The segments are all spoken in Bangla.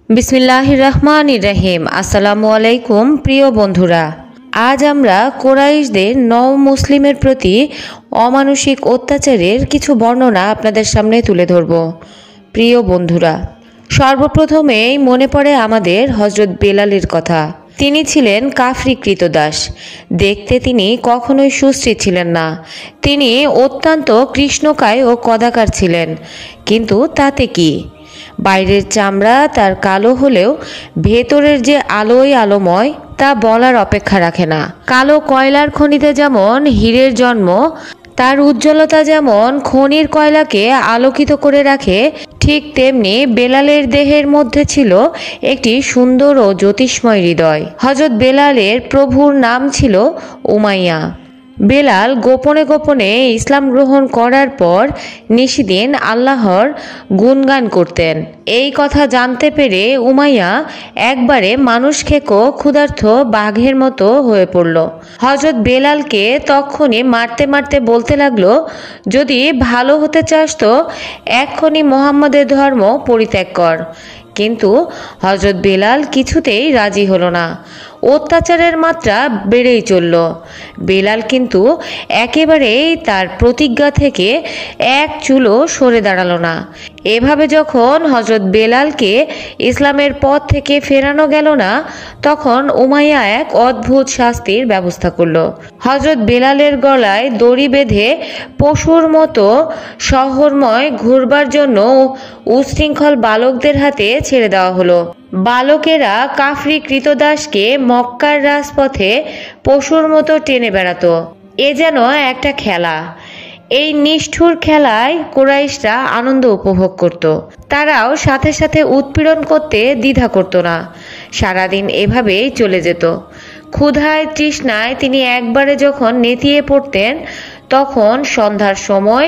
বিসমিল্লাহির রহমানির রহিম। আসসালামু আলাইকুম প্রিয় বন্ধুরা, আজ আমরা কুরাইশদের নও মুসলিমের প্রতি অমানুষিক অত্যাচারের কিছু বর্ণনা আপনাদের সামনে তুলে ধরব। প্রিয় বন্ধুরা, সর্বপ্রথমেই মনে পড়ে আমাদের হযরত বেলালের কথা। তিনি ছিলেন কাফরি কৃতদাস। দেখতে তিনি কখনোই সুশ্রী ছিলেন না। তিনি অত্যন্ত কৃষ্ণকায় ও কদাকার ছিলেন। কিন্তু তাতে কি, বাইরের চামড়া তার কালো হলেও ভেতরের যে আলোয় আলোময় তা বলার অপেক্ষা রাখে না। কালো কয়লার খনিতে যেমন হীরের জন্ম, তার উজ্জ্বলতা যেমন খনির কয়লাকে আলোকিত করে রাখে, ঠিক তেমনি বেলালের দেহের মধ্যে ছিল একটি সুন্দর ও জ্যোতিষ্ময় হৃদয়। হযরত বেলালের প্রভুর নাম ছিল উমাইয়া। বেলাল গোপনে গোপনে ইসলাম গ্রহণ করার পর নিশিদিন আল্লাহর গুণগান করতেন। এই কথা জানতে পেরে উমাইয়া একবারে মানুষ খেকো ক্ষুধার্ত বাঘের মতো হয়ে পড়ল। হযরত বেলালকে তখনই মারতে মারতে বলতে লাগলো, যদি ভালো হতে চাস তো এক্ষুনি মুহাম্মাদের ধর্ম পরিত্যাগ কর। কিন্তু হযরত বেলাল কিছুতেই রাজি হলো না। অত্যাচারের মাত্রা বেড়েই চলল। বেলাল কিন্তু একেবারেই তার প্রতিজ্ঞা থেকে এক চুলও সরে দাঁড়ালো না। এভাবে যখন হযরত বেলালকে ইসলামের পথ থেকে ফেরানো গেল না, তখন উমাইয়া এক অদ্ভুত শাস্তির ব্যবস্থা করল। হযরত বেলালের গলায় দড়ি বেঁধে পশুর মতো শহরময় ঘুরবার জন্য উচ্ছৃঙ্খল বালকদের হাতে ছেড়ে দেওয়া হলো। বালকেরা কাফরি কৃতদাসকে মক্কার রাজপথে পশুর মতো টেনে বেড়াতো। এ যেন একটা খেলা। এই নিষ্ঠুর খেলায় কুরাইশরা আনন্দ উপভোগ করত। তারাও সাথে সাথে উৎপীড়ন করতে দ্বিধা করত না। সারাদিন এভাবেই চলে যেত। ক্ষুধায় তৃষ্ণায় তিনি একবারে যখন নেতিয়ে পড়তেন, তখন সন্ধ্যার সময়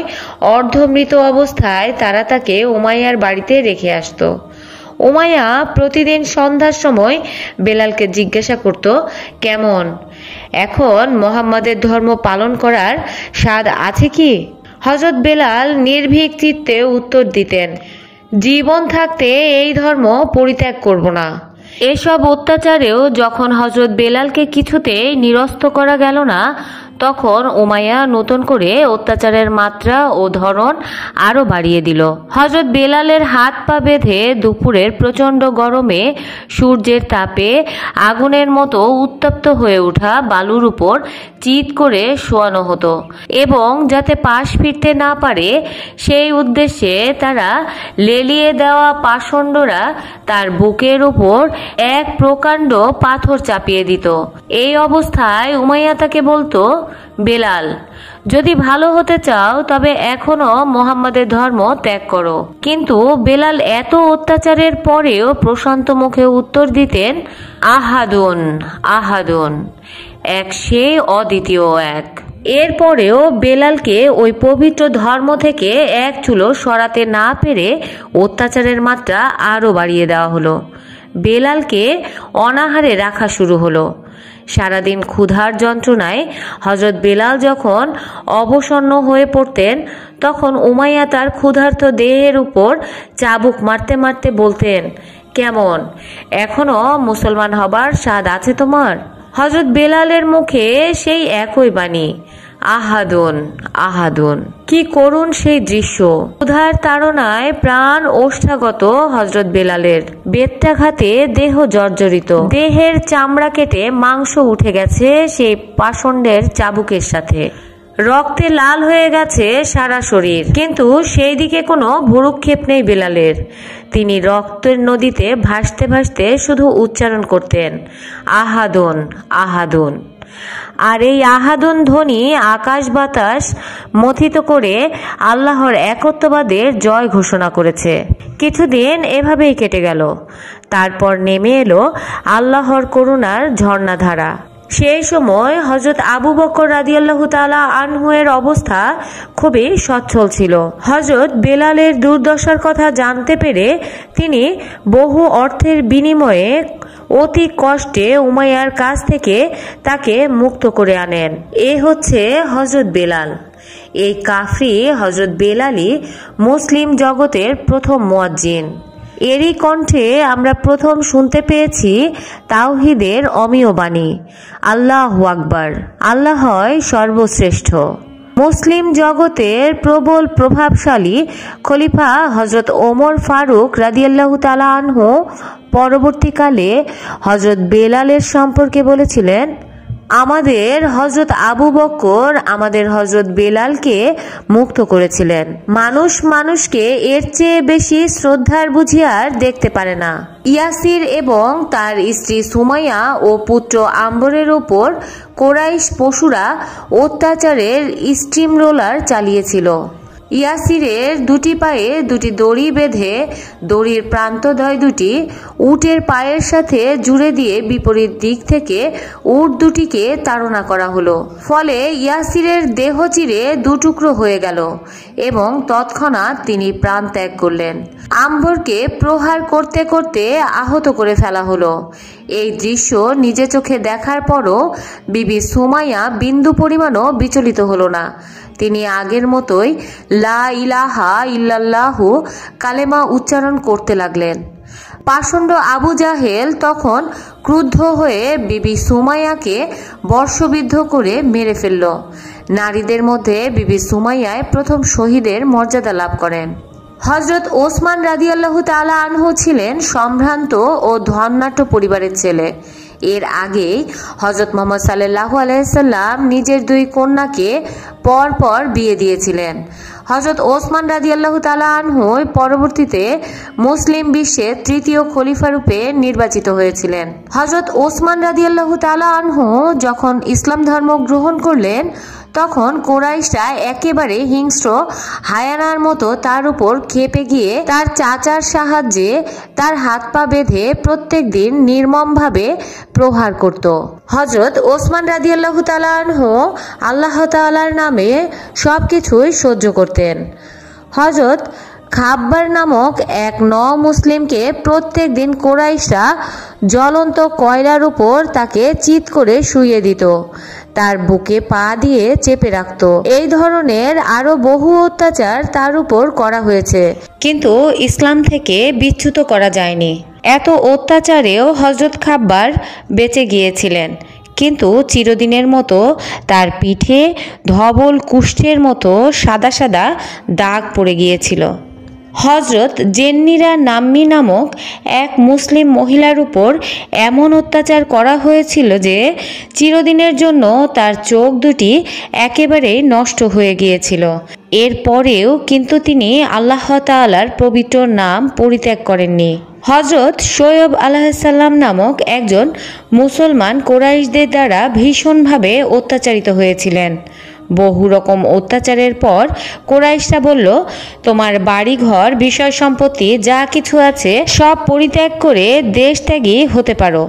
অর্ধমৃত অবস্থায় তারা তাকে উমাইয়ার বাড়িতে রেখে আসত। উমাইয়া প্রতিদিন সন্ধ্যার সময় বেলালকে জিজ্ঞাসা করত, কেমন, এখন মুহাম্মাদের ধর্ম পালন করার স্বাদ আছে কি? হযরত বেলাল নির্ভীক চিত্তে উত্তর দিতেন, জীবন থাকতে এই ধর্ম পরিত্যাগ করব না। এসব অত্যাচারেও যখন হযরত বেলালকে কিছুতেই নিরস্ত করা গেল না, তখন উমাইয়া নতুন করে অত্যাচারের মাত্রা ও ধরন আরো বাড়িয়ে দিল। হযরত বেলালের হাত পা বেঁধে দুপুরের প্রচণ্ড গরমে সূর্যের তাপে আগুনের মতো উত্তপ্ত হয়ে ওঠা বালুর উপর চিৎ করে শোয়ানো হতো, এবং যাতে পাশ ফিরতে না পারে সেই উদ্দেশ্যে তারা লেলিয়ে দেওয়া পাষণ্ডরা তার বুকের উপর এক প্রকাণ্ড পাথর চাপিয়ে দিত। এই অবস্থায় উমাইয়া তাকে বলতো, বেলাল, যদি ভালো হতে চাও তবে এখনো মুহাম্মাদের ধর্ম ত্যাগ করো। কিন্তু বেলাল এত অত্যাচারের পরেও প্রশান্ত মুখে উত্তর দিতেন, আহাদুন আহাদুন, এক সেই অদ্বিতীয় এক। এরপরেও বেলালকে ওই পবিত্র ধর্ম থেকে এক চুলো সরাতে না পেরে অত্যাচারের মাত্রা আরো বাড়িয়ে দেওয়া হলো। বেলালকে অনাহারে রাখা শুরু হলো। সারাদিন ক্ষুধার যন্ত্রণায় হযরত বেলাল যখন অবসন্ন হয়ে পড়তেন, তখন উমাইয়া তার ক্ষুধার্ত দেহের উপর চাবুক মারতে মারতে বলতেন, কেমন, এখনো মুসলমান হবার স্বাদ আছে তোমার? হযরত বেলালের মুখে সেই একই বাণী, আহাদুন আহাদুন। কি করুণ সেই দৃশ্য! ক্ষুধার তাড়নায় প্রাণ ওষ্ঠাগত হযরত বেলালের। বেত্রাঘাতে দেহ জর্জরিত, দেহের চামড়া কেটে মাংস উঠে গেছে সেই পাষণ্ডের চাবুকের সাথে। রক্তে লাল হয়ে গেছে সারা শরীর, কিন্তু সেই দিকে কোনো ভ্রুক্ষেপ নেই বেলালের। তিনি রক্তের নদীতে ভাসতে ভাসতে শুধু উচ্চারণ করতেন, আহাদুন আহাদুন। আর এই আহাদুন ধ্বনি আকাশ বাতাস মথিত করে আল্লাহর একত্ববাদের জয় ঘোষণা করেছে। কিছুদিন এভাবেই কেটে গেল। তারপর নেমে এলো আল্লাহর করুণার ঝর্ণাধারা। সেই সময় হযরত আবু বকর রাদিয়াল্লাহু তাআলা আনহু এর অবস্থা খুবই সচ্ছল ছিল। হযরত বেলালের দুর্দশার কথা জানতে পেরে তিনি বহু অর্থের বিনিময়ে অতি কষ্টে উমাইয়ার কাছ থেকে তাকে মুক্ত করে আনেন। এ হচ্ছে হযরত বেলাল। এই কাফরি হযরত বেলালই মুসলিম জগতের প্রথম মুয়াজ্জিন। এরই কণ্ঠে আমরা প্রথম শুনতে পেয়েছি তাওহীদের অমীয় বাণী, আল্লাহু আকবার, আল্লাহই সর্বশ্রেষ্ঠ। মুসলিম জগতের প্রবল প্রভাবশালী খলিফা হযরত ওমর ফারুক রাদিয়াল্লাহু তাআলা আনহু পরবর্তীকালে হযরত বেলালের সম্পর্কে বলেছিলেন, আমাদের হযরত আবু বকর আমাদের হযরত বেলালকে মুক্ত করেছিলেন। মানুষ মানুষকে এর চেয়ে বেশি শ্রদ্ধার বুঝি আর দেখতে পারে না। ইয়াসির এবং তার স্ত্রী সুমাইয়া ও পুত্র আম্বরের উপর কোরাইশ পশুরা অত্যাচারের স্টিম রোলার চালিয়েছিল। ইয়াসিরের দুটি পায়ে দুটি দড়ি বেঁধে দড়ির প্রান্তদ্বয় দুটি উটের পায়ের সাথে জুড়ে দিয়ে বিপরীত দিক থেকে উট দুটিকে তাড়না করা হলো। ফলে ইয়াসিরের দেহ চিরে দুটুকরো হয়ে গেল এবং তৎক্ষণাৎ তিনি প্রাণ ত্যাগ করলেন। আম্বরকে প্রহার করতে করতে আহত করে ফেলা হলো। এই দৃশ্য নিজে চোখে দেখার পরও বিবি সুমাইয়া বিন্দু পরিমাণও বিচলিত হলো না। তিনি আগের মতোই লা ইলাহা ইল্লাল্লাহু কালেমা উচ্চারণ করতে লাগলেন। পাষণ্ড আবু জাহেল তখন ক্রুদ্ধ হয়ে বিবি সুমাইয়াকে বর্ষবিদ্ধ করে মেরে ফেলল। নারীদের মধ্যে বিবি সুমাইয়ায় প্রথম শহীদের মর্যাদা লাভ করেন। হযরত ওসমান রাদিয়াল্লাহু তাআলা আনহু ছিলেন সম্ভ্রান্ত ও ধনাঢ্য পরিবারের ছেলে। এর আগে হযরত মুহাম্মদ সাল্লাল্লাহু আলাইহি সাল্লাম নিজের দুই কন্যাকে পর পর বিয়ে দিয়েছিলেন। হযরত ওসমান রাদিয়াল্লাহু তাআলা আনহু পরবর্তীতে মুসলিম বিশ্বের তৃতীয় খলিফা রূপে নির্বাচিত হয়েছিলেন। হযরত ওসমান রাদিয়াল্লাহু তাআলা আনহু যখন ইসলাম ধর্ম গ্রহণ করলেন তখন কুরাইশরা একেবারে হিংস্র হায়ানার মতো তার উপর ক্ষেপে গিয়ে তার চাচার সাহায্যে তার হাত পা বেঁধে প্রত্যেক দিন নির্মমভাবে প্রহার করত। হযরত ওসমান রাদিয়াল্লাহু তাআলা আনহু আল্লাহ তাআলার নামে সবকিছুই সহ্য করতেন। হযরত খাব্বার নামক এক মুসলিমকে প্রত্যেক দিন কুরাইশরা জ্বলন্ত কয়লার উপর তাকে চিৎ করে শুইয়ে দিত, তার বুকে পা দিয়ে চেপে রাখত। এই ধরনের আরো বহু অত্যাচার তার উপর করা হয়েছে, কিন্তু ইসলাম থেকে বিচ্যুত করা যায়নি। এত অত্যাচারেও হযরত খাব্বার বেঁচে গিয়েছিলেন, কিন্তু চিরদিনের মতো তার পিঠে ধবল কুষ্ঠের মতো সাদা সাদা দাগ পড়ে গিয়েছিল। হযরত জেন্নিরা নাম্মি নামক এক মুসলিম মহিলার উপর এমন অত্যাচার করা হয়েছিল যে চিরদিনের জন্য তার চোখ দুটি একেবারেই নষ্ট হয়ে গিয়েছিল। এরপরেও কিন্তু তিনি আল্লাহ তাআলার পবিত্র নাম পরিত্যাগ করেননি। হযরত শোয়েব আলাইহিসসালাম নামক একজন মুসলমান কুরাইশদের দ্বারা ভীষণভাবে অত্যাচারিত হয়েছিলেন। বহু রকম অত্যাচারের পর কুরাইশরা বলল, তোমার বাড়িঘর বিষয় সম্পত্তি যা কিছু আছে সব পরিত্যাগ করে দেশত্যাগী হতে পারো,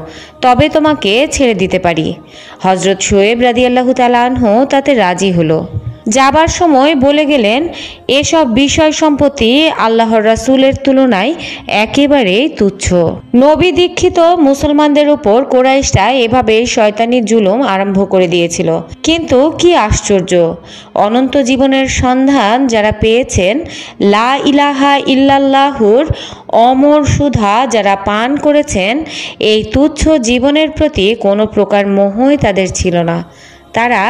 তবে তোমাকে ছেড়ে দিতে পারি। হযরত শোয়েব রাদিয়াল্লাহু তাআলা আনহু তাতে রাজি হলো। যাবার সময় বলে গেলেন, এসব বিষয় সম্পত্তি আল্লাহর রাসূলের তুলনায় একেবারেই তুচ্ছ। নবী দীক্ষিত মুসলমানদের উপর কুরাইশরা এভাবে শয়তানি জুলুম আরম্ভ করে দিয়েছিল। কিন্তু কি আশ্চর্য, অনন্ত জীবনের সন্ধান যারা পেয়েছেন, লা ইলাহা ইল্লাল্লাহুর অমর সুধা যারা পান করেছেন, এই তুচ্ছ জীবনের প্রতি কোনো প্রকার মোহই তাদের ছিল না। তারা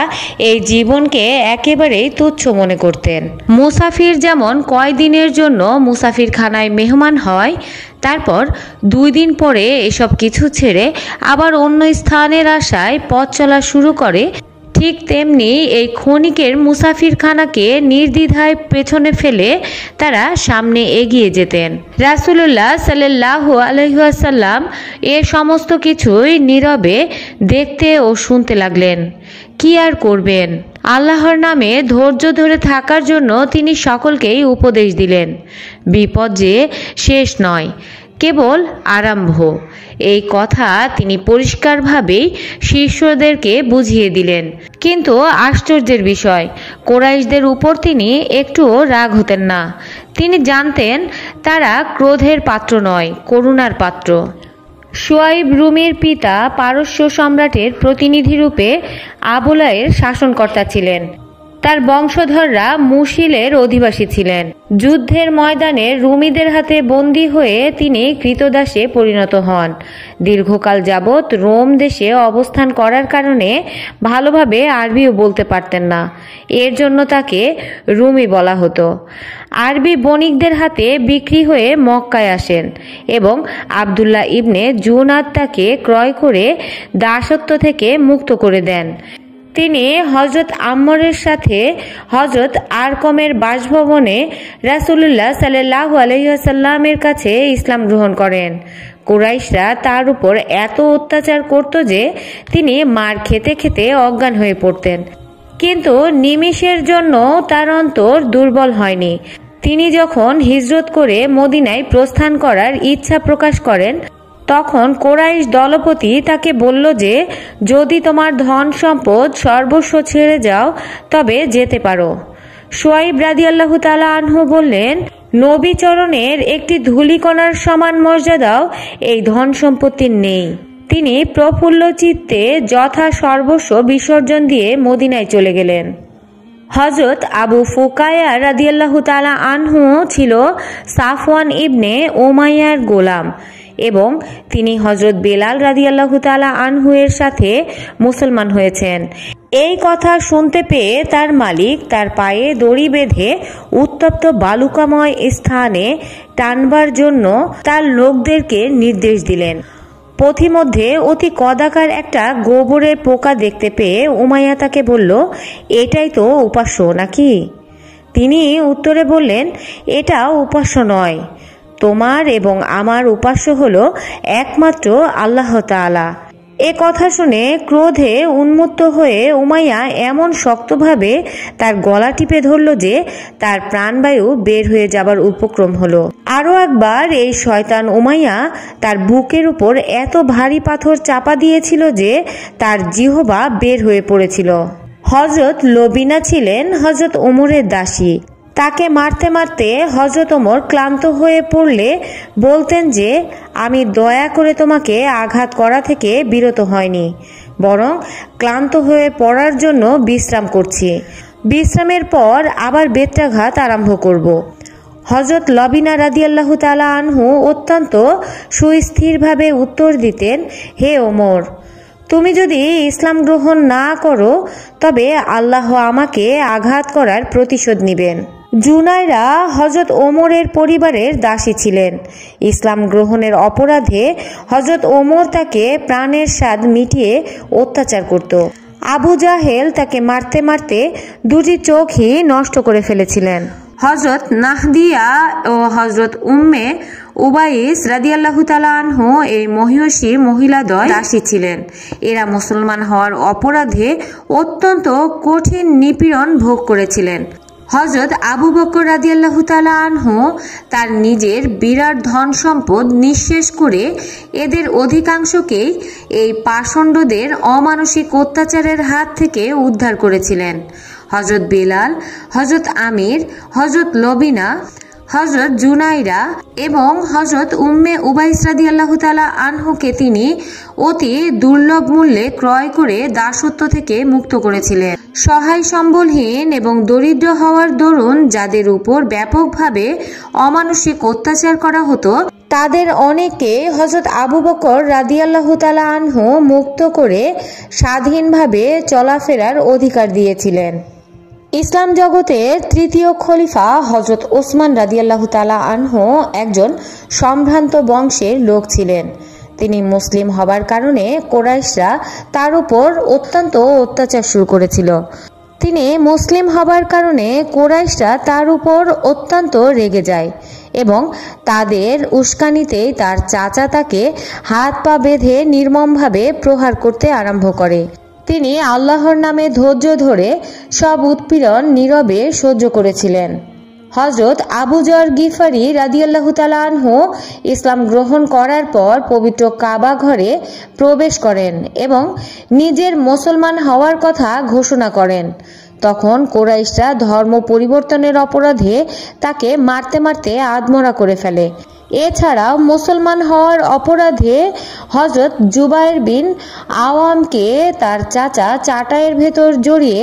এই জীবনকে একেবারেই তুচ্ছ মনে করতেন। মুসাফির যেমন কয়দিনের জন্য মুসাফিরখানায় মেহমান হয়, তারপর 2 দিন পরে এসব কিছু ছেড়ে আবার অন্য স্থানের আশায় পথ চলা শুরু করে, ঠিক তেমনি এই ক্ষণিকের মুসাফিরখানাকে নির্দ্বিধায় পেছনে ফেলে তারা সামনে এগিয়ে যেতেন। রাসূলুল্লাহ সাল্লাল্লাহু আলাইহি ওয়াসাল্লাম এ সমস্ত কিছুই নীরবে দেখতে ও শুনতে লাগলেন। কি আর করবেন, আল্লাহর নামে ধৈর্য ধরে থাকার জন্য তিনি সকলকেই উপদেশ দিলেন। বিপদ যে শেষ নয়, কেবল আরম্ভ, এই কথা তিনি পরিষ্কারভাবেই শিষ্যদেরকে বুঝিয়ে দিলেন। কিন্তু আশ্চর্যের বিষয়, কুরাইশদের উপর তিনি একটুও রাগ হতেন না। তিনি জানতেন তারা ক্রোধের পাত্র নয়, করুণার পাত্র। শুয়াইব রুমির পিতা পারস্য সম্রাটের প্রতিনিধিরূপে আবুলায়ের শাসনকর্তা ছিলেন। তার বংশধররা মুশিলের অধিবাসী ছিলেন। যুদ্ধের ময়দানে রুমিদের হাতে বন্দী হয়ে তিনি কৃতদাসে পরিণত হন। দীর্ঘকাল যাবৎ রোম দেশে অবস্থান করার কারণে ভালোভাবে আরবিও বলতে পারতেন না। এর জন্য তাকে রুমি বলা হতো। আরবি বণিকদের হাতে বিক্রি হয়ে মক্কায় আসেন এবং আবদুল্লাহ ইবনে জুনাদ তাকে ক্রয় করে দাসত্ব থেকে মুক্ত করে দেন। তিনি হযরত আম্মরের সাথে হযরত আরকমের বাসভবনে রাসূলুল্লাহ সাল্লাল্লাহু আলাইহি ওয়াসাল্লামের কাছে ইসলাম গ্রহণ করেন। কুরাইশরা তার উপর এত অত্যাচার করত যে তিনি মার খেতে খেতে অজ্ঞান হয়ে পড়তেন, কিন্তু নিমিষের জন্য তার অন্তর দুর্বল হয়নি। তিনি যখন হিজরত করে মদিনায় প্রস্থান করার ইচ্ছা প্রকাশ করেন, তখন কোরাইশ দলপতি তাকে বলল যে যদি তোমার ধন সম্পদ সর্বস্ব ছেড়ে যাও তবে যেতে পারো। শুআইব রাদিয়াল্লাহু তাআলা আনহু বললেন, নবী চরণের একটি ধূলিকণার সমান মর্যাদাও এই ধন সম্পত্তির নেই। তিনি প্রফুল্ল চিত্তে যথা সর্বস্ব বিসর্জন দিয়ে মদিনায় চলে গেলেন। হযরত আবু ফুকায়া রাদিয়াল্লাহু তাআলা আনহু ছিল সাফওয়ান ইবনে উমাইয়ার গোলাম এবং তিনি হযরত বেলাল রাদিয়াল্লাহু তাআলা আনহু এর সাথে মুসলমান হয়েছেন। এই কথা শুনতে পেয়ে তার মালিক তার পায়ে দড়ি বেঁধে উত্তপ্ত বালুকাময় স্থানে টানবার জন্য তার লোকদেরকে নির্দেশ দিলেন। পথিমধ্যে অতি কদাকার একটা গোবরের পোকা দেখতে পেয়ে উমাইয়া তাকে বলল, এটাই তো উপাস্য নাকি? তিনি উত্তরে বললেন, এটা উপাস্য নয়, তোমার এবং আমার উপাস্য হলো একমাত্র আল্লাহ তাআলা। এ কথা শুনে ক্রোধে উন্মত্ত হয়ে উমাইয়া এমন শক্তভাবে তার গলা টিপে ধরল যে তার প্রাণবায়ু বের হয়ে যাবার উপক্রম হলো। আরো একবার এই শয়তান উমাইয়া তার বুকের উপর এত ভারী পাথর চাপা দিয়েছিল যে তার জিহ্বা বের হয়ে পড়েছিল। হযরত লবিনা ছিলেন হযরত ওমরের দাসী। তাকে মারতে মারতে হযরত ওমর ক্লান্ত হয়ে পড়লে বলতেন যে আমি দয়া করে তোমাকে আঘাত করা থেকে বিরত হয়নি, বরং ক্লান্ত হয়ে পড়ার জন্য বিশ্রাম করছি। বিশ্রামের পর আবার বেত্রাঘাত আরম্ভ করব। হযরত লবিনা রাদিয়াল্লাহু তাআলা আনহু অত্যন্ত সুস্থিরভাবে উত্তর দিতেন, হে ওমর, তুমি যদি ইসলাম গ্রহণ না করো তবে আল্লাহ আমাকে আঘাত করার প্রতিশোধ নেবেন। জুনাইরা হযরত ওমরের পরিবারের দাসী ছিলেন। ইসলাম গ্রহণের অপরাধে হযরত ওমর তাকে প্রাণের স্বাদ মিটিয়ে অত্যাচার করত। আবু জাহেল তাকে মারতে মারতে দুটি চোখই নষ্ট করে ফেলেছিলেন। হযরত নাহদিয়া ও হযরত উম্মে উবাইস রাদিয়াল্লাহু তাআলা আনহু এই মহিয়সী মহিলাদ্বয় দাসী ছিলেন। এরা মুসলমান হওয়ার অপরাধে অত্যন্ত কঠিন নিপীড়ন ভোগ করেছিলেন। হযরত আবু বকর রাদিয়াল্লাহু তাআলা আনহু তার নিজের বিরাট ধন সম্পদ নিঃশেষ করে এদের অধিকাংশকেই এই পাষণ্ডদের অমানসিক অত্যাচারের হাত থেকে উদ্ধার করেছিলেন। হযরত বেলাল, হযরত আমির, হযরত লবিনা, হযরত জুনাইরা এবং হযরত উম্মে উবাইস রাদিয়াল্লাহু তাআলা আনহুকে তিনি অতি দুর্লভ মূল্যে ক্রয় করে দাসত্ব থেকে মুক্ত করেছিলেন। সহায় সম্বলহীন এবং দরিদ্র হওয়ার দরুন যাদের উপর ব্যাপকভাবে অমানসিক অত্যাচার করা হতো তাদের অনেকে হযরত আবু বকর রাদিয়াল্লাহু তাআলা আনহু মুক্ত করে স্বাধীনভাবে চলাফেরার অধিকার দিয়েছিলেন। ইসলাম জগতের তৃতীয় খলিফা হযরত ওসমান রাদিয়াল্লাহু তাআলা আনহু একজন সম্ভ্রান্ত বংশের লোক ছিলেন। তিনি মুসলিম হবার কারণে কুরাইশরা তার উপর অত্যন্ত অত্যাচার শুরু করেছিল। তিনি মুসলিম হবার কারণে কুরাইশরা তার উপর অত্যন্ত রেগে যায় এবং তাদের উস্কানিতেই তার চাচা তাকে হাত পা বেঁধে নির্মমভাবে প্রহার করতে আরম্ভ করে। তিনি আল্লাহর নামে ধৈর্য ধরে সব উৎপীড়ন নীরবে সহ্য করেছিলেন। হযরত আবু যর গিফারি রাদিয়াল্লাহু তাআলা আনহু ইসলাম গ্রহণ করার পর পবিত্র কাবা ঘরে প্রবেশ করেন এবং নিজের মুসলমান হওয়ার কথা ঘোষণা করেন। তখন কুরাইশরা ধর্ম পরিবর্তনের অপরাধে তাকে মারতে মারতে আধমরা করে ফেলে। এছাড়াও মুসলমান হওয়ার অপরাধে হযরত জুবাইর বিন আওয়ামকে তার চাচা চাটাইয়ের ভেতর জড়িয়ে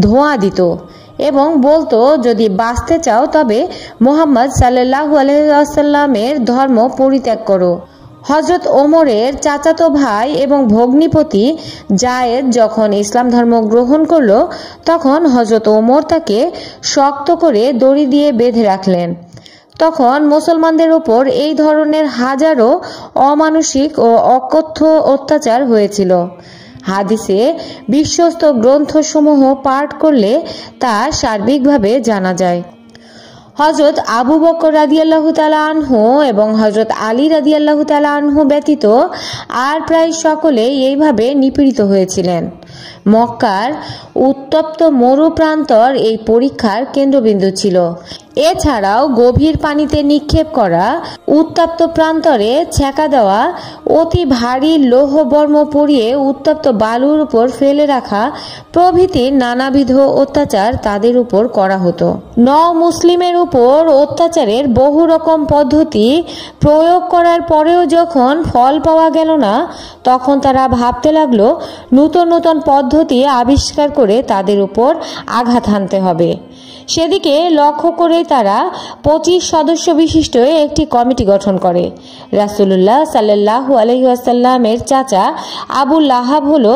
ধোঁয়া দিত এবং বলতো, যদি বাঁচতে চাও তবে মুহাম্মদ সাল্লাল্লাহু আলাইহি ওয়াসাল্লামের ধর্ম পরিত্যাগ করো। হযরত ওমরের চাচাতো ভাই এবং ভগ্নিপতি জায়েদ যখন ইসলাম ধর্ম গ্রহণ করল, তখন হযরত ওমর তাকে শক্ত করে দড়ি দিয়ে বেঁধে রাখলেন। তখন মুসলমানদের উপর এই ধরনের হাজারো অমানুষিক ও অকথ্য অত্যাচার হয়েছিল। হাদিসে বিশ্বস্ত গ্রন্থসমূহ পাঠ করলে তা সার্বিকভাবে জানা যায়। হযরত আবু বকর রাদিয়াল্লাহু তাআলা আনহু এবং হযরত আলী রাদিয়াল্লাহু তাআলা আনহু ব্যতীত আর প্রায় সকলেই এইভাবে নিপীড়িত হয়েছিলেন। মক্কার উত্তপ্ত মরু প্রান্তর এই পরীক্ষার কেন্দ্রবিন্দু ছিল। এছাড়াও গভীর পানিতে নিক্ষেপ করা, উত্তপ্ত প্রান্তরে ছ্যাঁকা দেওয়া, অতি ভারী লৌহবর্ম পরিয়ে উত্তপ্ত বালুর উপর ফেলে রাখা প্রভৃতি নানাবিধ অত্যাচার তাদের উপর করা হতো। মুসলিমের উপর অত্যাচারের বহু রকম পদ্ধতি প্রয়োগ করার পরেও যখন ফল পাওয়া গেল না, তখন তারা ভাবতে লাগলো নূতন নূতন পদ্ধতি আবিষ্কার করে তাদের উপর আঘাত হানতে হবে। সেদিকে লক্ষ্য করে তারা 25 সদস্য বিশিষ্ট একটি কমিটি গঠন করে। রাসূলুল্লাহ সাল্লাল্লাহু আলাইহি ওয়াসাল্লামের চাচা আবু লাহাব হলো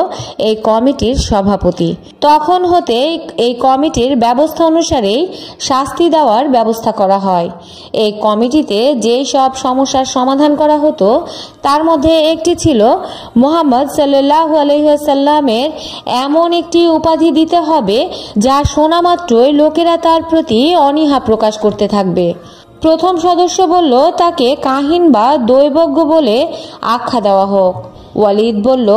এই কমিটির সভাপতি। তখন হতে এই কমিটির ব্যবস্থা অনুসারেই শাস্তি দেওয়ার ব্যবস্থা করা হয়। এই কমিটিতে যে সব সমস্যার সমাধান করা হতো তার মধ্যে একটি ছিল মুহাম্মদ সাল্লাল্লাহু আলাইহি ওয়াসাল্লামের এমন একটি উপাধি দিতে হবে যা শোনা মাত্রই লোকেরা তার প্রতি অনীহা প্রকাশ করতে থাকবে। প্রথম সদস্য বলল, তাকে কাহিন বা দৈবজ্ঞ বলে আখ্যা দেওয়া হোক। ওয়ালিদ বলল,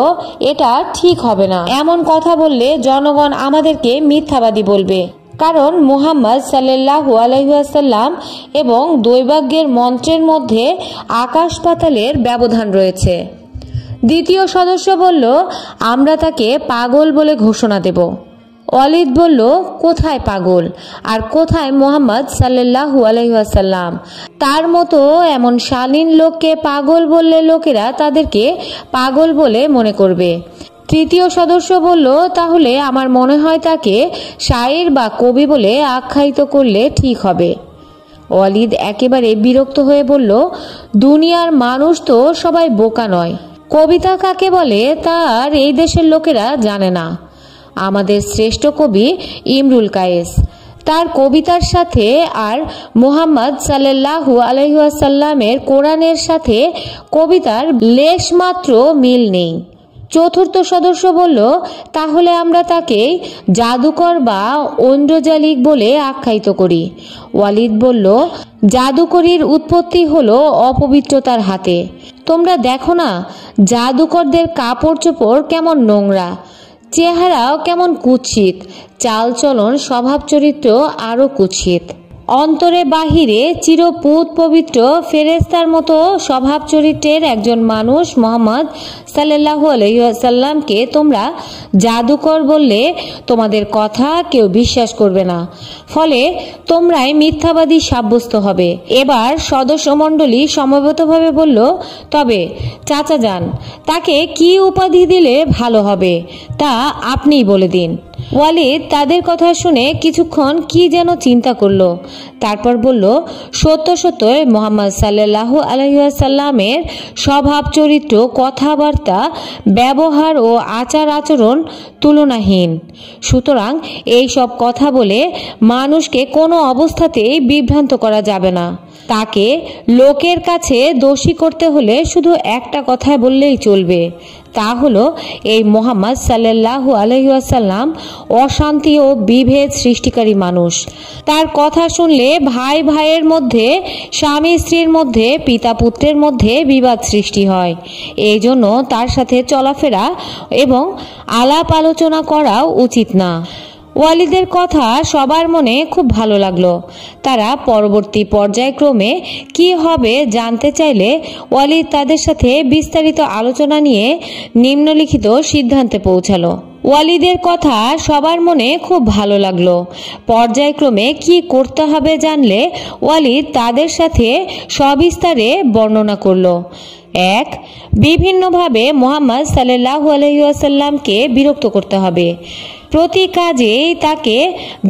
এটা ঠিক হবে না। এমন কথা বললে জনগণ আমাদেরকে মিথ্যাবাদী বলবে, কারণ মুহাম্মদ সাল্লাল্লাহু আলাইহি ওয়াসাল্লাম এবং দৈবজ্ঞের মন্ত্রের মধ্যে আকাশ পাতালের ব্যবধান রয়েছে। দ্বিতীয় সদস্য বলল, আমরা তাকে পাগল বলে ঘোষণা দেব। ওয়ালিদ বলল, কোথায় পাগল আর কোথায় মুহাম্মদ সাল্লাল্লাহু আলাইহি ওয়াসাল্লাম? তার মতো এমন শালীন লোককে পাগল বললে লোকেরা তাদেরকে পাগল বলে মনে করবে। তৃতীয় সদস্য বলল, তাহলে আমার মনে হয় তাকে শায়ের বা কবি বলে আখ্যায়িত করলে ঠিক হবে। ওয়ালিদ একেবারে বিরক্ত হয়ে বলল, দুনিয়ার মানুষ তো সবাই বোকা নয়। কবিতা কাকে বলে তার এই দেশের লোকেরা জানে না। আমাদের শ্রেষ্ঠ কবি ইমরুল কায়েস, তার কবিতার সাথে আর মুহাম্মদ সাল্লাল্লাহু আলাইহি ওয়াসাল্লামের কোরআনের সাথে কবিতার লেশমাত্র মিল নেই। চতুর্থ সদস্য বলল, তাহলে আমরা তাকে জাদুকর বা ঐন্দ্রজালিক বলে আখ্যায়িত করি। ওয়ালিদ বলল, জাদুকরির উৎপত্তি হলো অপবিত্রতার হাতে। তোমরা দেখো না জাদুকরদের কাপড় চোপড় কেমন নোংরা, চেহারাও কেমন কুৎসিত, চালচলন স্বভাব চরিত্র আরো কুৎসিত। অন্তরে বাহিরে চিরপুত পবিত্র ফেরেশতার মতো স্বভাব চরিত্রের একজন মানুষ মুহাম্মদ সাল্লাল্লাহু আলাইহি ওয়াসাল্লামকে তোমরা জাদুকর বললে তোমাদের কথা কেউ বিশ্বাস করবে না, ফলে তোমরাই মিথ্যাবাদী সাব্যস্ত হবে। এবার সদস্যমণ্ডলী সমবেতভাবে বলল, তবে চাচা যান, তাকে কি উপাধি দিলে ভালো হবে তা আপনিই বলে দিন। ওয়ালিদ তাদের কথা শুনে কিছুক্ষণ কি যেন চিন্তা করলো, তারপর বলল, সত্য সত্যই মুহাম্মদ সাল্লাল্লাহু আলাইহি ওয়াসাল্লামের স্বভাব চরিত্র, কথাবার্তা, ব্যবহার ও আচার আচরণ তুলনাহীন। সুতরাং এই সব কথা বলে মানুষকে কোনো অবস্থাতেই বিভ্রান্ত করা যাবে না। তাকে লোকের কাছে দোষী করতে হলে শুধু একটা কথা বললেই চলবে, তা হলো এই মুহাম্মদ সাল্লাল্লাহু আলাইহি ওয়াসাল্লাম অশান্তি ও বিভেদ সৃষ্টিকারী মানুষ। তার কথা শুনলে ভাই ভাইয়ের মধ্যে, স্বামী স্ত্রীর মধ্যে, পিতা পুত্রের মধ্যে বিবাদ সৃষ্টি হয়। এই জন্য তার সাথে চলাফেরা এবং আলাপ আলোচনা করাও উচিত না। ওয়ালিদের কথা সবার মনে খুব ভালো লাগলো। তারা পরবর্তী পর্যায়ক্রমে কি হবে জানতে চাইলে ওয়ালিদ তাদের সাথে বিস্তারিত আলোচনা নিয়ে নিম্নলিখিত সিদ্ধান্তে পৌঁছালো। ওয়ালিদের কথা সবার মনে খুব ভালো লাগলো। পর্যায়ক্রমে কি করতে হবে জানলে ওয়ালিদ তাদের সাথে সবিস্তারে বর্ণনা করলো। 1. বিভিন্নভাবে মুহাম্মদ সাল্লাল্লাহু আলাইহি ওয়াসাল্লামকে বিরক্ত করতে হবে। প্রতি কাজেই তাকে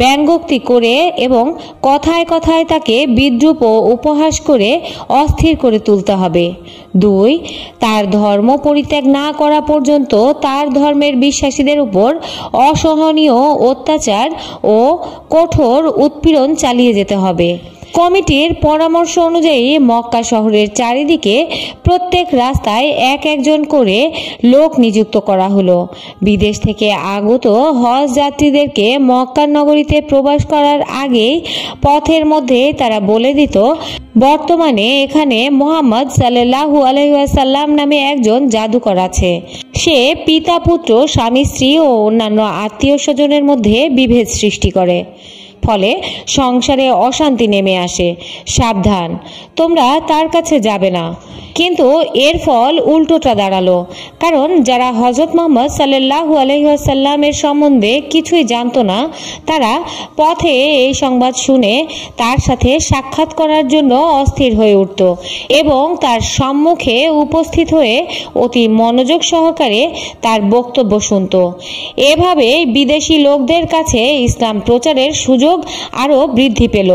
ব্যঙ্গোক্তি করে এবং কথায় কথায় তাকে বিদ্রূপ ও উপহাস করে অস্থির করে তুলতে হবে। 2. তার ধর্ম পরিত্যাগ না করা পর্যন্ত তার ধর্মের বিশ্বাসীদের উপর অসহনীয় অত্যাচার ও কঠোর উৎপীড়ন চালিয়ে যেতে হবে। কমিটির পরামর্শ অনুযায়ী মক্কা শহরের চারিদিকে প্রত্যেক রাস্তায় একজন করে লোক নিযুক্ত করা হলো। বিদেশ থেকে আগত হজ যাত্রীদেরকে মক্কা নগরীতে প্রবেশ করার আগেই পথের মধ্যে তারা বলে দিত, বর্তমানে এখানে মুহাম্মদ সাল্লাল্লাহু আলাইহি ওয়াসাল্লাম নামে একজন জাদুকর আছে। সে পিতা পুত্র স্বামী স্ত্রী ও অন্যান্য আত্মীয় স্বজনের মধ্যে বিভেদ সৃষ্টি করে, ফলে সংসারে অশান্তি নেমে আসে। সাবধান, তোমরা তার কাছে যাবে না। কিন্তু এর ফল উল্টোটা দাঁড়ালো, কারণ যারা হযরত মুহাম্মদ সাল্লাল্লাহু আলাইহি ওয়াসাল্লামের সম্বন্ধে কিছুই জানতো না, তারা পথে এই সংবাদ শুনে তার সাথে সাক্ষাৎ করার জন্য অস্থির হয়ে উঠত এবং তার সম্মুখে উপস্থিত হয়ে অতি মনোযোগ সহকারে তার বক্তব্য শুনত। এভাবে বিদেশি লোকদের কাছে ইসলাম প্রচারের সুযোগ আরও বৃদ্ধি পেল।